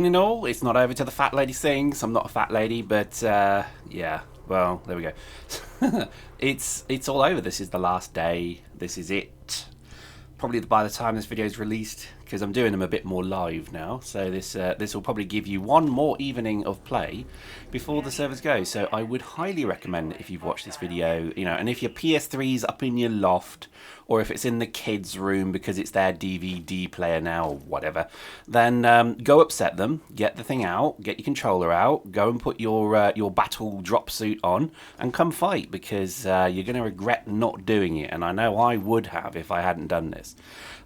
in all, it's not over till the fat lady sings. I'm not a fat lady, but yeah, well, there we go. It's all over. This is the last day. This is it. Probably by the time this video is released, because I'm doing them a bit more live now, so this will probably give you one more evening of play before the servers go. So I would highly recommend it if you've watched this video, you know, and if your PS3's up in your loft, or if it's in the kids' room because it's their DVD player now or whatever, then go upset them, get the thing out, get your controller out, go and put your battle drop suit on, and come fight, because you're going to regret not doing it. And I know I would have if I hadn't done this.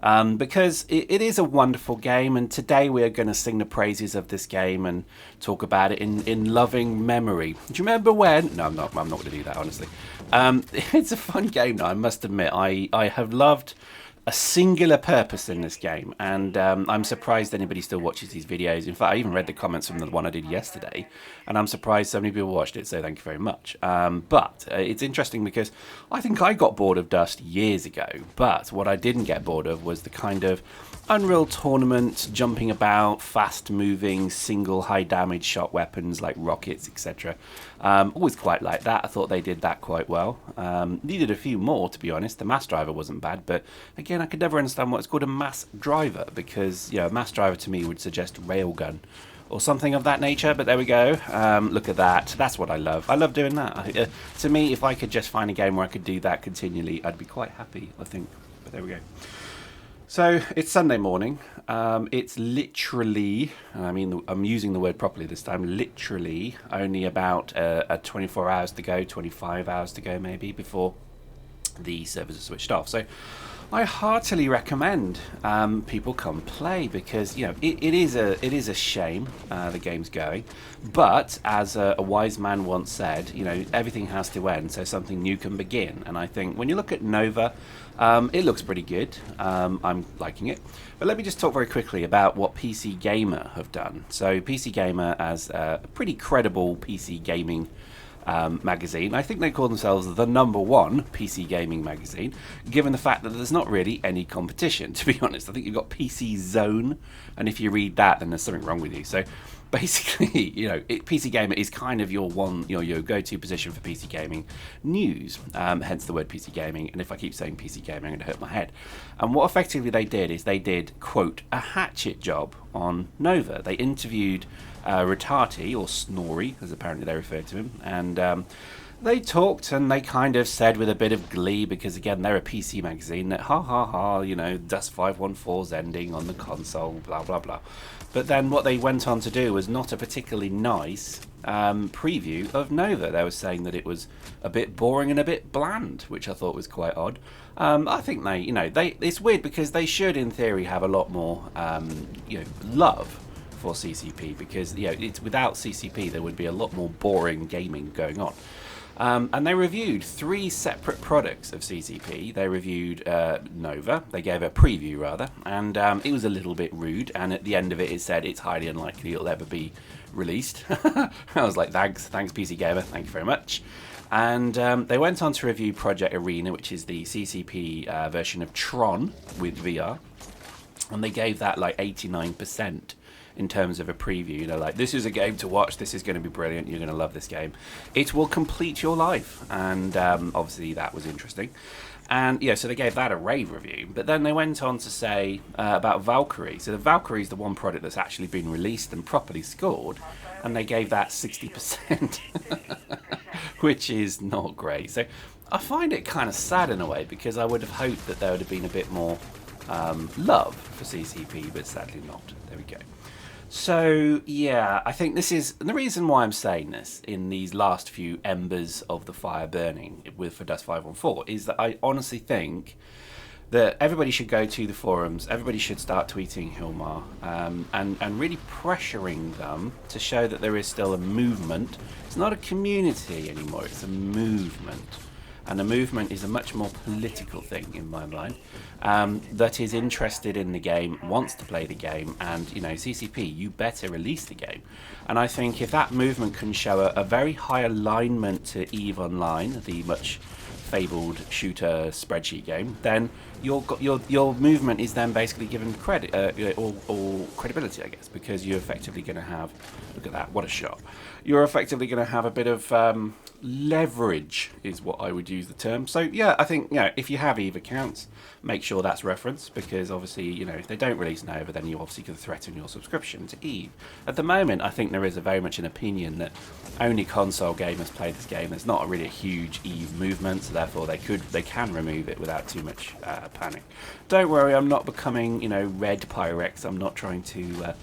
Because it is a wonderful game, and today we are going to sing the praises of this game and talk about it in loving memory. Do you remember when? No, I'm not going to do that, honestly. It's a fun game, though, I must admit. I have loved a singular purpose in this game, and I'm surprised anybody still watches these videos. In fact, I even read the comments from the one I did yesterday, and I'm surprised so many people watched it, so thank you very much. But it's interesting because I think I got bored of Dust years ago, but what I didn't get bored of was the kind of Unreal Tournament, jumping about, fast moving, single high damage shot weapons like rockets, etc. Always quite like that. I thought they did that quite well. Needed a few more, to be honest. The mass driver wasn't bad, but again, I could never understand what's called a mass driver, because, you know, a mass driver to me would suggest railgun or something of that nature. But there we go. Look at that. That's what I love. I love doing that. To me, if I could just find a game where I could do that continually, I'd be quite happy, I think. But there we go. So it's Sunday morning. It's literally, I mean, I'm using the word properly this time, literally only about 24 hours to go, 25 hours to go maybe, before the servers are switched off. So I heartily recommend people come play, because, you know, it is a shame the game's going, but as a wise man once said, you know, everything has to end so something new can begin. And I think when you look at Nova, it looks pretty good. I'm liking it. But let me just talk very quickly about what PC Gamer have done. So PC Gamer, as a pretty credible PC gaming magazine, I think they call themselves the #1 PC gaming magazine, given the fact that there's not really any competition, to be honest. I think you've got PC Zone, and if you read that, then there's something wrong with you. So basically, you know, PC Gamer is kind of your go-to position for PC gaming news, hence the word PC gaming. And if I keep saying PC gaming, I'm going to hurt my head. And what effectively they did is they did, quote, a hatchet job on Nova. They interviewed Ritati, or Snorri, as apparently they referred to him, and they talked, and they kind of said with a bit of glee, because again, they're a PC magazine, that ha ha ha, you know, Dust 514's ending on the console, blah blah blah. But then what they went on to do was not a particularly nice preview of Nova. They were saying that it was a bit boring and a bit bland, which I thought was quite odd. I think it's weird, because they should, in theory, have a lot more, love for CCP, because, you know, it's without CCP there would be a lot more boring gaming going on. And they reviewed 3 separate products of CCP. They reviewed Nova. They gave a preview, rather, and it was a little bit rude. And at the end of it, it said it's highly unlikely it'll ever be released. I was like, thanks, PC Gamer, thank you very much. And they went on to review Project Arena, which is the CCP version of Tron with VR, and they gave that like 89%. In terms of a preview, you know, like, this is a game to watch, this is going to be brilliant, you're going to love this game, it will complete your life. And obviously that was interesting, and yeah, so they gave that a rave review. But then they went on to say about Valkyrie. So the Valkyrie is the one product that's actually been released and properly scored, and they gave that 60%, which is not great. So I find it kind of sad in a way, because I would have hoped that there would have been a bit more love for CCP, but sadly not. There we go. So yeah, I think this is, and the reason why I'm saying this in these last few embers of the fire burning for Dust 514 is that I honestly think that everybody should go to the forums, everybody should start tweeting Hilmar, and really pressuring them to show that there is still a movement. It's not a community anymore, it's a movement. And a movement is a much more political thing in my mind, that is interested in the game, wants to play the game, and, you know, CCP, you better release the game. And I think if that movement can show a very high alignment to EVE Online, the much fabled shooter spreadsheet game, then your movement is then basically given credit or credibility, I guess, because you're effectively going to have, look at that, what a shot, you're effectively going to have a bit of leverage is what I would use the term. So yeah, I think, you know, if you have EVE accounts, make sure that's referenced, because obviously, you know, if they don't release Nova, then you obviously could threaten your subscription to EVE. At the moment, I think there is very much an opinion that only console gamers play this game. There's not really a huge EVE movement, so therefore they can remove it without too much panic. Don't worry, I'm not becoming, you know, Red Pyrex. I'm not trying to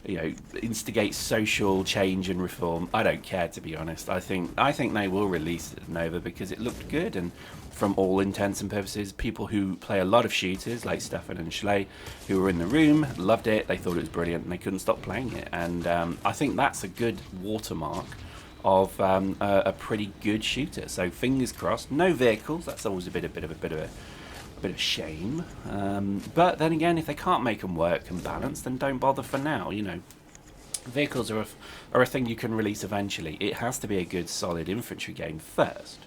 you know, instigate social change and reform. I don't care, to be honest. I think they will release Nova because it looked good, and from all intents and purposes, people who play a lot of shooters, like Stefan and Schley, who were in the room, loved it. They thought it was brilliant, and they couldn't stop playing it. And I think that's a good watermark of a pretty good shooter. So fingers crossed. No vehicles. That's always a bit of shame, but then again, if they can't make them work and balance, then don't bother for now. You know, vehicles are a thing you can release eventually. It has to be a good, solid infantry game first.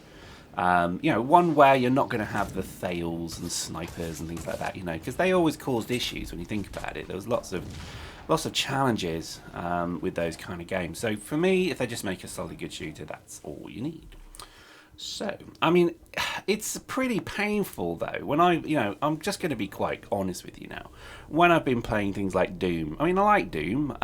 You know, one where you're not going to have the Thales and snipers and things like that. You know, because they always caused issues when you think about it. There was lots of challenges with those kind of games. So for me, if they just make a solid, good shooter, that's all you need. So, I mean, it's pretty painful though. When I'm just going to be quite honest with you now. When I've been playing things like Doom, I mean, I like Doom.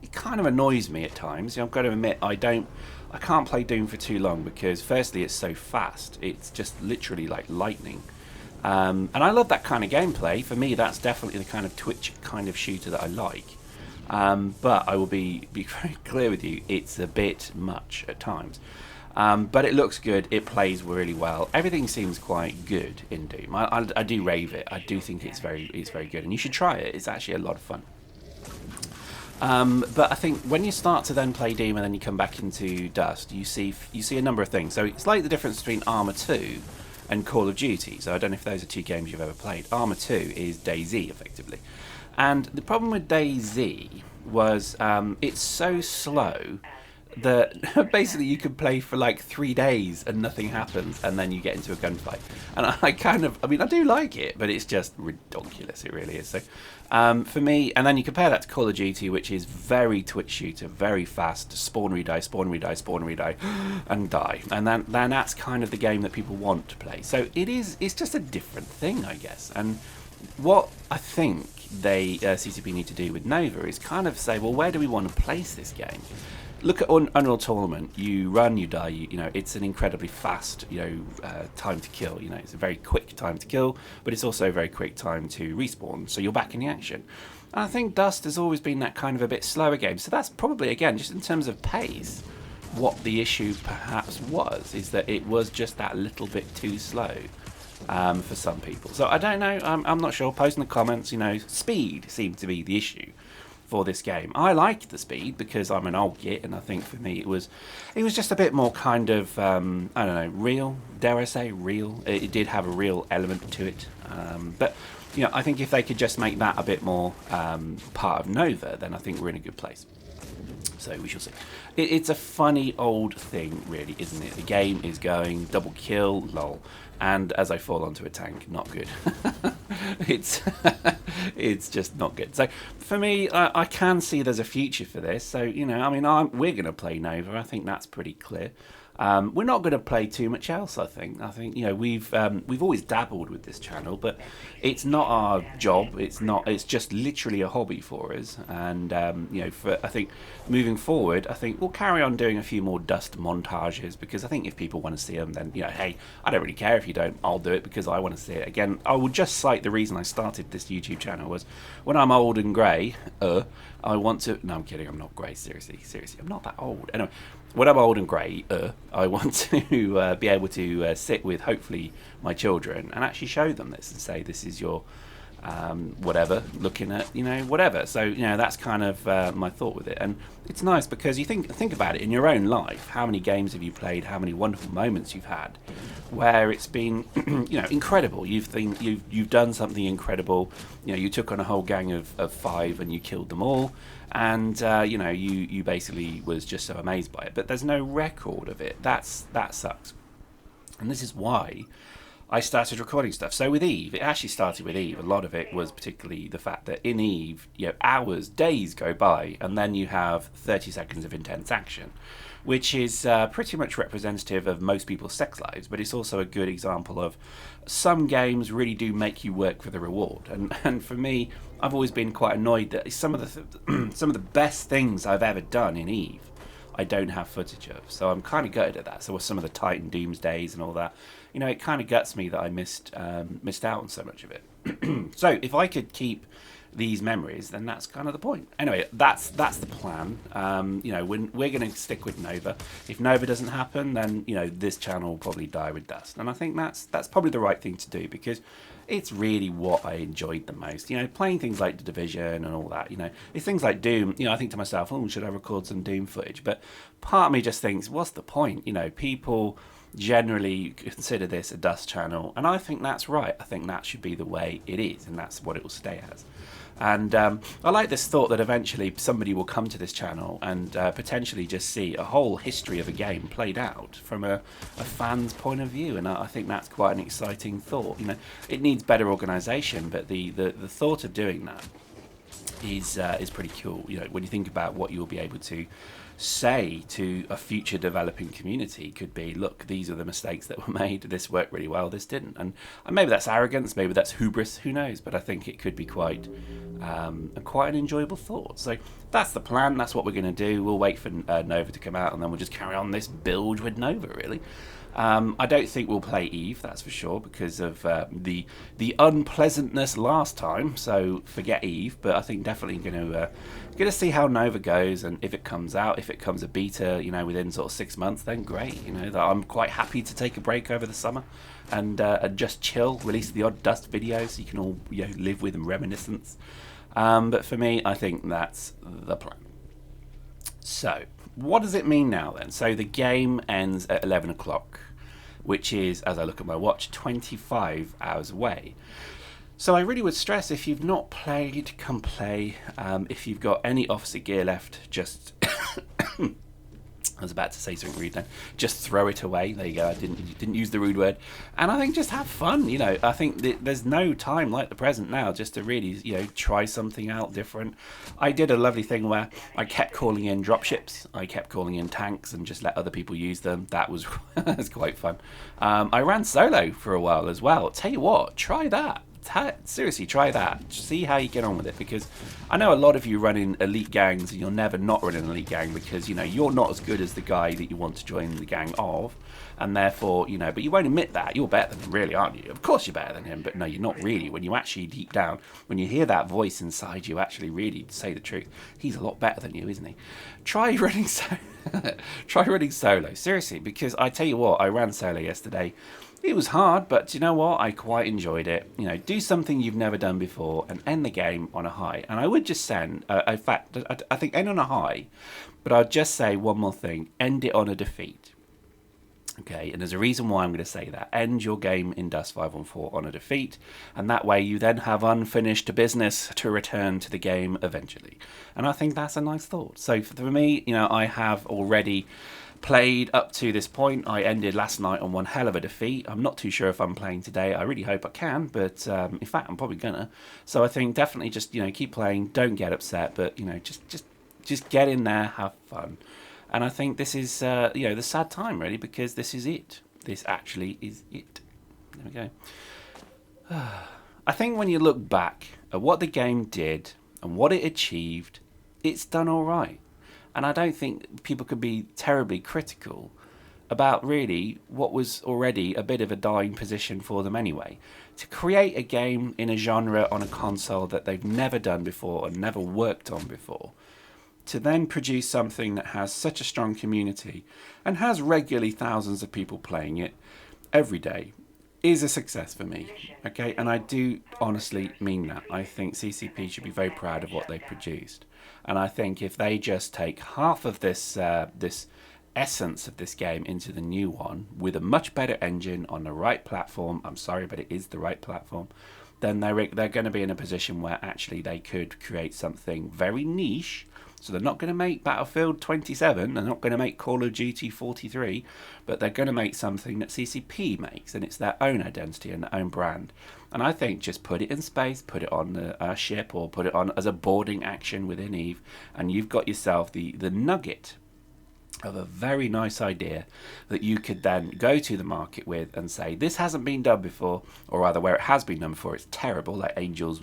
It kind of annoys me at times. You know, I've got to admit, I can't play Doom for too long because, firstly, it's so fast. It's just literally like lightning. And I love that kind of gameplay. For me, that's definitely the kind of Twitch kind of shooter that I like. But I will be very clear with you, it's a bit much at times. But it looks good, it plays really well, everything seems quite good in Doom. I do rave it. I do think it's very good, and you should try it. It's actually a lot of fun. But I think when you start to then play Doom and then you come back into Dust, you see a number of things. So it's like the difference between Arma 2 and Call of Duty. So I don't know if those are two games you've ever played. Arma 2 is DayZ, effectively. And the problem with DayZ was it's so slow that basically you could play for like 3 days and nothing happens, and then you get into a gunfight. And I do like it, but it's just ridiculous. It really is. So for me, and then you compare that to Call of Duty, which is very Twitch shooter, very fast, spawn, redie, spawn, redie, spawn, redie, and die. And then that's kind of the game that people want to play. So it's just a different thing, I guess. And what I think CCP need to do with Nova is kind of say, well, where do we want to place this game? Look at Unreal Tournament. You run, you die. You know, it's an incredibly fast, time to kill. You know, it's a very quick time to kill, but it's also a very quick time to respawn. So you're back in the action. And I think Dust has always been that kind of a bit slower game. So that's probably, again, just in terms of pace, what the issue perhaps was, is that it was just that little bit too slow for some people. So I don't know. I'm not sure. Post in the comments. You know, speed seemed to be the issue for this game. I liked the speed because I'm an old git, and I think for me it was just a bit more kind of I don't know, real. Dare I say real? It did have a real element to it, but you know, I think if they could just make that a bit more part of Nova, then I think we're in a good place. So we shall see. It's a funny old thing, really, isn't it? The game is going double kill, lol, and as I fall onto a tank, not good. It's just not good. So for me, I can see there's a future for this. So, you know, I mean, we're going to play Nova. I think that's pretty clear. We're not going to play too much else, I think. You know, we've always dabbled with this channel, but it's not our job. It's just literally a hobby for us. And you know, I think moving forward, I think we'll carry on doing a few more Dust montages, because I think if people want to see them, then, you know, hey, I don't really care if you don't. I'll do it because I want to see it. Again, I will just cite the reason I started this YouTube channel was when I'm old and grey, I want to... No, I'm kidding. I'm not grey. Seriously. I'm not that old. Anyway, when I'm old and grey, I want to be able to sit with, hopefully, my children and actually show them this and say, this is your whatever, looking at, you know, whatever. So, you know, that's kind of my thought with it. And it's nice because you think about it in your own life. How many games have you played? How many wonderful moments you've had where it's been, you know, incredible. You've done something incredible. You know, you took on a whole gang of 5 and you killed them all. And you know, you basically was just so amazed by it. But there's no record of it. That sucks. And this is why I started recording stuff. So with Eve, it actually started with Eve. A lot of it was particularly the fact that in Eve, hours, days go by, and then you have 30 seconds of intense action, which is pretty much representative of most people's sex lives, but it's also a good example of some games really do make you work for the reward. And for me, I've always been quite annoyed that some of the best things I've ever done in Eve, I don't have footage of. So I'm kind of gutted at that. So with some of the Titan Doomsdays and all that, it kind of guts me that I missed out on so much of it. So if I could keep these memories, then that's kind of the point. Anyway, that's the plan. We're going to stick with Nova. If Nova doesn't happen, then this channel will probably die with dust. And I think that's probably the right thing to do, because it's really what I enjoyed the most. Playing things like The Division and all that. It's things like Doom. I think to myself, oh, should I record some Doom footage? But part of me just thinks, what's the point? People generally consider this a dust channel, and I think that's right. I think that should be the way it is, and that's what it will stay as. And I like this thought that eventually somebody will come to this channel and potentially just see a whole history of a game played out from a fan's point of view. And I think that's quite an exciting thought. It needs better organisation, but the thought of doing that is pretty cool. When you think about what you'll be able to say to a future developing community, could be, look, these are the mistakes that were made, this worked really well, this didn't. And maybe that's arrogance, maybe that's hubris, who knows, but I think it could be quite an enjoyable thought. So that's the plan, that's what we're going to do. We'll wait for Nova to come out, and then we'll just carry on this build with Nova, really. I don't think we'll play Eve, that's for sure, because of the unpleasantness last time. So forget Eve, but I think definitely going to see how Nova goes, and if it comes out, if it comes a beta, within sort of 6 months, then great. That I'm quite happy to take a break over the summer and just chill, release the odd dust video so you can all live with and reminiscence. But for me, I think that's the plan. So what does it mean now then? So the game ends at 11 o'clock, which is, as I look at my watch, 25 hours away. So I really would stress, if you've not played, come play. If you've got any officer gear left, just... I was about to say something rude then. Just throw it away. There you go. I didn't use the rude word. And I think just have fun. I think there's no time like the present now just to really, try something out different. I did a lovely thing where I kept calling in dropships. I kept calling in tanks and just let other people use them. That was quite fun. I ran solo for a while as well. Tell you what, try that. Seriously, try that. See how you get on with it, because I know a lot of you run in elite gangs and you'll never not run an elite gang because you're not as good as the guy that you want to join the gang of, and therefore but you won't admit that you're better than him, really, aren't you? Of course you're better than him, but no, you're not really. When you actually deep down, when you hear that voice inside you actually really say the truth, he's a lot better than you, isn't he? Try running solo, seriously, because I tell you what, I ran solo yesterday. It was hard, but you know what? I quite enjoyed it. Do something you've never done before and end the game on a high. And I would just send, in fact, I think end on a high, but I'll just say one more thing. End it on a defeat. Okay, and there's a reason why I'm going to say that. End your game in Dust 514 on a defeat, and that way you then have unfinished business to return to the game eventually. And I think that's a nice thought. So for me, I have already played up to this point. I ended last night on one hell of a defeat. I'm not too sure if I'm playing today. I really hope I can, but in fact I'm probably gonna. So I think definitely just keep playing, don't get upset, but just get in there, have fun. And I think this is the sad time, really, because this is it. This actually is it. There we go. I think when you look back at what the game did and what it achieved, it's done all right. And I don't think people could be terribly critical about really what was already a bit of a dying position for them anyway. To create a game in a genre on a console that they've never done before and never worked on before, to then produce something that has such a strong community and has regularly thousands of people playing it every day, is a success for me. Okay, and I do honestly mean that. I think CCP should be very proud of what they produced. And I think if they just take half of this this essence of this game into the new one with a much better engine on the right platform, I'm sorry, but it is the right platform, then they're going to be in a position where actually they could create something very niche So they're not going to make Battlefield 27, they're not going to make Call of Duty 43, but they're going to make something that CCP makes, and it's their own identity and their own brand. And I think just put it in space, put it on a ship, or put it on as a boarding action within EVE, and you've got yourself the nugget of a very nice idea that you could then go to the market with and say, this hasn't been done before, or rather where it has been done before, it's terrible, like Angels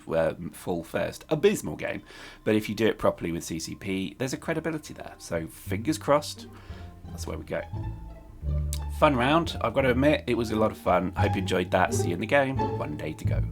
Fall First, abysmal game. But if you do it properly with CCP, there's a credibility there. So fingers crossed, that's where we go. Fun round, I've got to admit, it was a lot of fun. Hope you enjoyed that. See you in the game. 1 day to go.